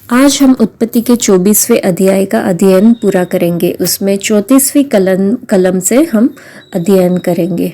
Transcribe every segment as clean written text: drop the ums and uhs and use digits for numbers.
आज हम उत्पत्ति के 24वें अध्याय का अध्ययन पूरा करेंगे। उसमें 34वीं कलम से हम अध्ययन करेंगे।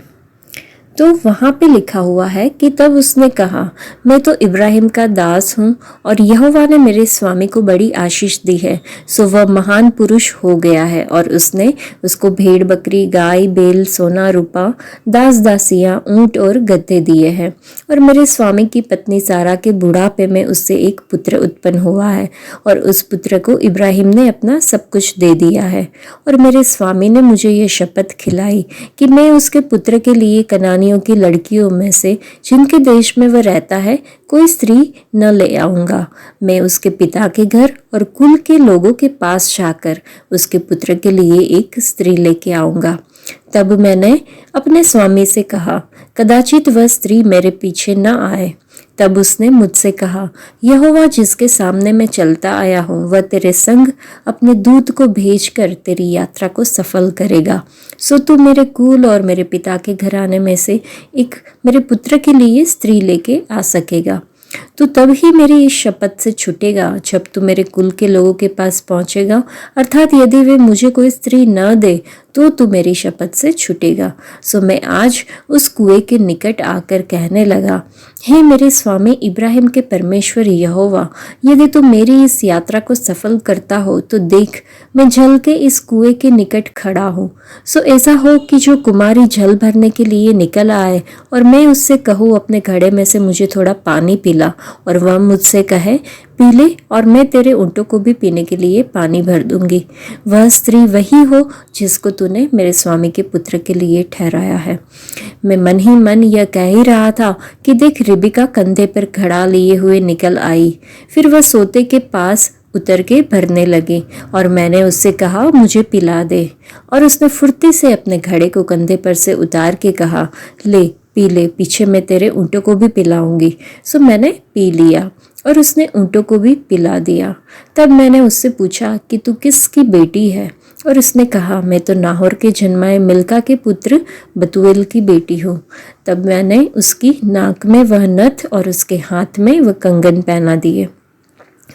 तो वहाँ पे लिखा हुआ है कि तब उसने कहा, मैं तो इब्राहिम का दास हूँ और यहोवा ने मेरे स्वामी को बड़ी आशीष दी है, सो वह महान पुरुष हो गया है। और उसने उसको भेड़ बकरी, गाय बैल, सोना रूपा, दास दासियाँ, ऊँट और गद्दे दिए हैं। और मेरे स्वामी की पत्नी सारा के बुढ़ापे में उससे एक पुत्र उत्पन्न हुआ है और उस पुत्र को इब्राहिम ने अपना सब कुछ दे दिया है। और मेरे स्वामी ने मुझे ये शपथ खिलाई कि मैं उसके पुत्र के लिए कनानियों की लड़कियों में से जिनके देश में वह रहता है कोई स्त्री न ले आऊंगा। मैं उसके पिता के घर और कुल के लोगों के पास जाकर उसके पुत्र के लिए एक स्त्री लेके आऊंगा। तब मैंने अपने स्वामी से कहा, कदाचित वह स्त्री मेरे पीछे न आए। तब उसने मुझसे कहा, यहोवा जिसके सामने मैं चलता आया हूँ वह तेरे संग अपने दूत को भेजकर तेरी यात्रा को सफल करेगा। सो तू मेरे कुल और मेरे पिता के घराने में से एक मेरे पुत्र के लिए स्त्री लेके आ सकेगा। तू तब ही मेरी इस शपथ से छूटेगा जब तू मेरे कुल के लोगों के पास पहुंचेगा, अर्थात यदि वे मुझे कोई स्त्री न दे तो तू मेरी शपथ से छूटेगा। सो मैं आज उस कुएं के निकट आकर कहने लगा, हे मेरे स्वामी इब्राहिम के परमेश्वर यहोवा, यदि तू मेरी इस यात्रा को सफल करता हो तो देख, मैं जल के इस कुएं के निकट खड़ा हूँ। सो ऐसा हो कि जो कुमारी जल भरने के लिए निकल आए और मैं उससे कहूँ अपने घड़े में से मुझे थोड़ा पानी पिला, और वह मुझसे कहे पी ले, और मैं तेरे ऊँटों को भी पीने के लिए पानी भर दूंगी, वह स्त्री वही हो जिसको तूने मेरे स्वामी के पुत्र के लिए ठहराया है। मैं मन ही मन यह कह ही रहा था कि देख, रिबिका कंधे पर घड़ा लिए हुए निकल आई। फिर वह सोते के पास उतर के भरने लगी और मैंने उससे कहा, मुझे पिला दे। और उसने फुर्ती से अपने घड़े को कंधे पर से उतार के कहा, ले पी ले, पीछे मैं तेरे ऊँटों को भी पिलाऊंगी। सो मैंने पी लिया और उसने ऊँटों को भी पिला दिया। तब मैंने उससे पूछा कि तू किसकी बेटी है? और उसने कहा, मैं तो नाहोर के जन्माए मिल्का के पुत्र बतूएल की बेटी हूँ। तब मैंने उसकी नाक में वह नथ और उसके हाथ में वह कंगन पहना दिए।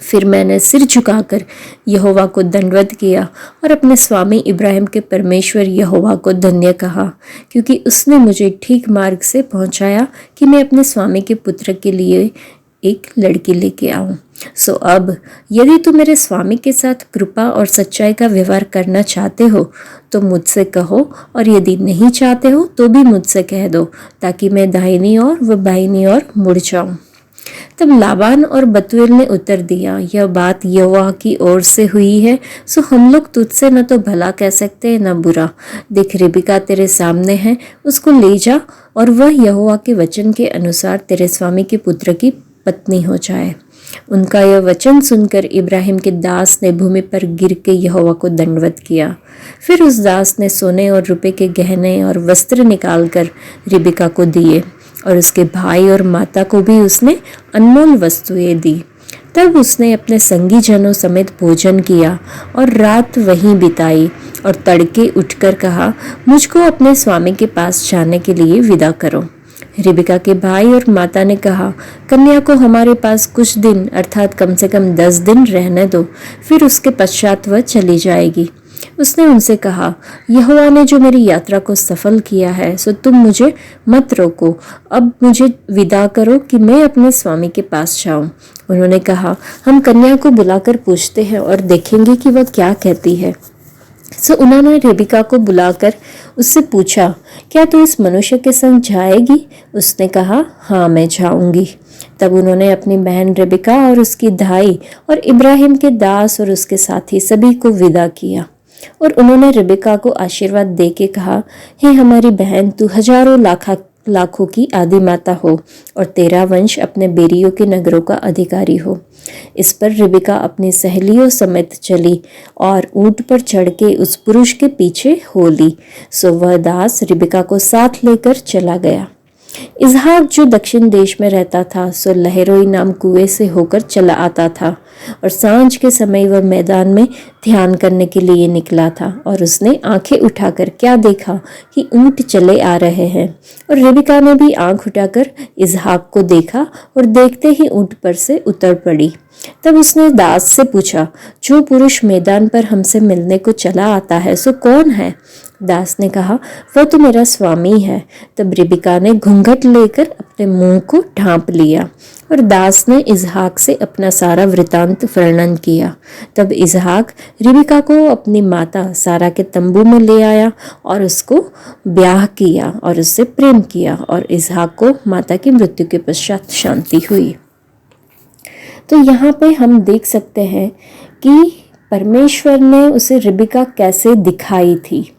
फिर मैंने सिर झुकाकर यहोवा को दंडवत किया और अपने स्वामी इब्राहिम के परमेश्वर यहोवा को धन्य कहा, क्योंकि उसने मुझे ठीक मार्ग से पहुंचाया कि मैं अपने स्वामी के पुत्र के लिए एक लड़की लेके आऊं। सो अब यदि तुम मेरे स्वामी के साथ कृपा और सच्चाई का व्यवहार करना चाहते हो तो मुझसे कहो, और यदि नहीं चाहते हो तो भी मुझसे कह दो, ताकि मैं दाहिनी ओर व बाईनी ओर मुड़ जाऊं। तब लाबान और बतूएल ने उत्तर दिया, यह बात यहोवा की ओर से हुई है, सो हम लोग तुझसे न तो भला कह सकते न बुरा। देख, रिबिका तेरे सामने है, उसको ले जा और वह यहोवा के वचन के अनुसार तेरे स्वामी के पुत्र की पत्नी हो जाए। उनका यह वचन सुनकर इब्राहिम के दास ने भूमि पर गिर के यहोवा को दंडवत किया। फिर उस दास ने सोने और रुपए के गहने और वस्त्र निकालकर रिबिका को दिए, और उसके भाई और माता को भी उसने अनमोल वस्तुएं दी। तब उसने अपने संगी जनों समेत भोजन किया और रात वहीं बिताई, और तड़के उठकर कहा, मुझको अपने स्वामी के पास जाने के लिए विदा करो। रिबिका के भाई और माता ने कहा, कन्या को हमारे पास कुछ दिन अर्थात कम से कम 10 दिन रहने दो, फिर उसके पश्चात वह चली जाएगी। उसने उनसे कहा, यहोवा ने जो मेरी यात्रा को सफल किया है, सो तुम मुझे मत रोको, अब मुझे विदा करो कि मैं अपने स्वामी के पास जाऊं। उन्होंने कहा, हम कन्या को बुलाकर पूछते हैं और देखेंगे कि वह क्या कहती है। सो उन्होंने रेबिका को बुलाकर उससे पूछा, क्या तू इस मनुष्य के संग जाएगी? उसने कहा, हाँ मैं जाऊंगी। तब उन्होंने अपनी बहन रेबिका और उसकी धाई और इब्राहिम के दास और उसके साथी सभी को विदा किया, और उन्होंने रेबिका को आशीर्वाद दे के कहा, हे हमारी बहन, तू हजारों लाखों की आदि माता हो और तेरा वंश अपने बेरियों के नगरों का अधिकारी हो। इस पर रिबिका अपनी सहेलियों समेत चली और ऊंट पर चढ़ के उस पुरुष के पीछे हो ली। सो वह दास रिबिका को साथ लेकर चला गया। इसहाक जो दक्षिण देश में रहता था, सो लहरोई नाम कुएं से होकर चला आता था, और सांझ के समय वह मैदान में ध्यान करने के लिए निकला था, और उसने आंखें उठाकर क्या देखा कि ऊंट चले आ रहे हैं, और रेबिका ने भी आंख उठाकर इसहाक को देखा, और देखते ही ऊंट पर से उतर पड़ी। तब उसने दास से पूछा, जो पुरुष मैदान पर हमसे मिलने को चला आता है सो कौन है? दास ने कहा, वह तो मेरा स्वामी है। तब रिबिका ने घूंघट लेकर अपने मुंह को ढांप लिया और दास ने इजहाक से अपना सारा वृतांत वर्णन किया। तब इजहाक रिबिका को अपनी माता सारा के तंबू में ले आया और उसको ब्याह किया और उससे प्रेम किया, और इजहाक को माता की मृत्यु के पश्चात शांति हुई। तो यहाँ पे हम देख सकते हैं कि परमेश्वर ने उसे रिबिका कैसे दिखाई थी।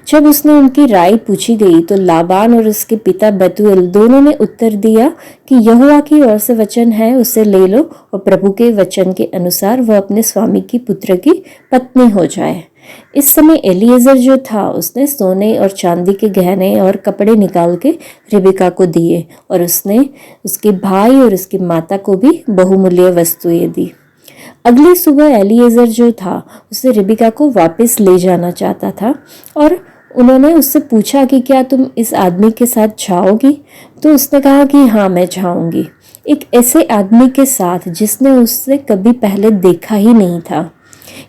जब उसने उनकी राय पूछी गई तो लाबान और उसके पिता बेतुएल दोनों ने उत्तर दिया कि यहोवा की ओर से वचन है, उसे ले लो और प्रभु के वचन के अनुसार वह अपने स्वामी की पुत्र की पत्नी हो जाए। इस समय एलिएजर जो था उसने सोने और चांदी के गहने और कपड़े निकाल के रिबिका को दिए, और उसने उसके भाई और उसकी माता को भी बहुमूल्य वस्तुएं दी। अगली सुबह एलिएजर जो था उसे रिबिका को वापस ले जाना चाहता था, और उन्होंने उससे पूछा कि क्या तुम इस आदमी के साथ जाओगी? तो उसने कहा कि हाँ, मैं जाऊंगी। एक ऐसे आदमी के साथ जिसने उससे कभी पहले देखा ही नहीं था।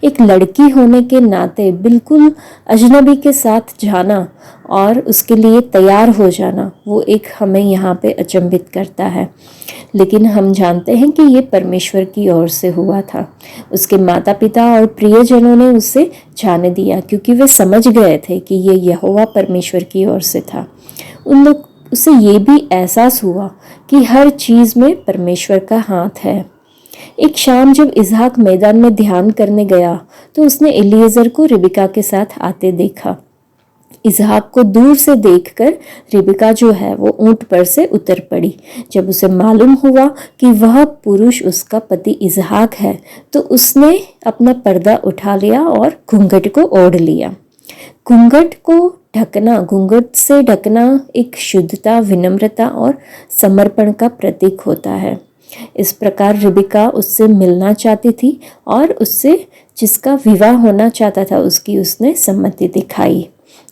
एक लड़की होने के नाते बिल्कुल अजनबी के साथ जाना और उसके लिए तैयार हो जाना, वो एक हमें यहाँ पे अचंभित करता है। लेकिन हम जानते हैं कि ये परमेश्वर की ओर से हुआ था। उसके माता पिता और प्रियजनों ने उसे जाने दिया क्योंकि वे समझ गए थे कि ये यहोवा परमेश्वर की ओर से था। उन लोग उसे ये भी एहसास हुआ कि हर चीज़ में परमेश्वर का हाथ है। एक शाम जब इजहाक मैदान में ध्यान करने गया तो उसने एलिएजर को रिबिका के साथ आते देखा। इजहाक को दूर से देखकर रिबिका जो है वो ऊंट पर से उतर पड़ी। जब उसे मालूम हुआ कि वह पुरुष उसका पति इजहाक है तो उसने अपना पर्दा उठा लिया और घूंघट को ओढ़ लिया। घूंघट से ढकना एक शुद्धता, विनम्रता और समर्पण का प्रतीक होता है। इस प्रकार रिबिका उससे मिलना चाहती थी और उससे जिसका विवाह होना चाहता था उसकी उसने सम्मति दिखाई।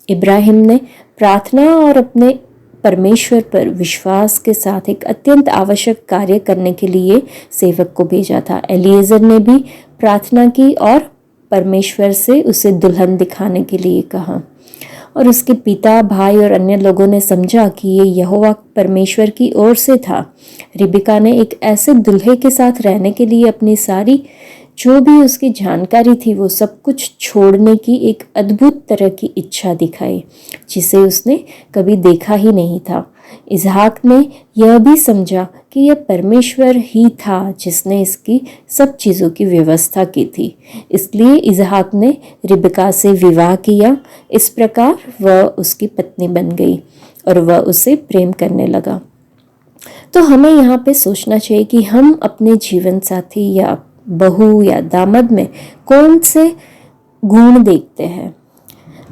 इब्राहिम ने प्रार्थना और अपने परमेश्वर पर विश्वास के साथ एक अत्यंत आवश्यक कार्य करने के लिए सेवक को भेजा था। एलिएजर ने भी प्रार्थना की और परमेश्वर से उसे दुल्हन दिखाने के लिए कहा, और उसके पिता, भाई और अन्य लोगों ने समझा कि ये यहोवा परमेश्वर की ओर से था। रिबिका ने एक ऐसे दुल्हे के साथ रहने के लिए अपनी सारी जो भी उसकी जानकारी थी वो सब कुछ छोड़ने की एक अद्भुत तरह की इच्छा दिखाई जिसे उसने कभी देखा ही नहीं था। इजहाक ने यह भी समझा कि यह परमेश्वर ही था जिसने इसकी सब चीज़ों की व्यवस्था की थी। इसलिए इजहाक ने रिबिका से विवाह किया। इस प्रकार वह उसकी पत्नी बन गई और वह उसे प्रेम करने लगा। तो हमें यहाँ पे सोचना चाहिए कि हम अपने जीवन साथी या बहू या दामाद में कौन से गुण देखते हैं।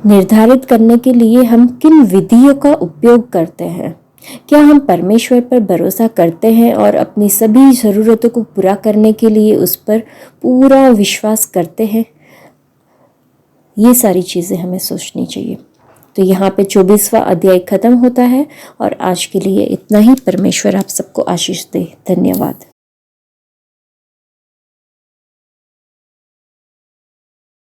निर्धारित करने के लिए हम किन विधियों का उपयोग करते हैं। क्या हम परमेश्वर पर भरोसा करते हैं और अपनी सभी ज़रूरतों को पूरा करने के लिए उस पर पूरा विश्वास करते हैं? ये सारी चीज़ें हमें सोचनी चाहिए। तो यहाँ पे 24वां अध्याय ख़त्म होता है और आज के लिए इतना ही। परमेश्वर आप सबको आशीष दे। धन्यवाद।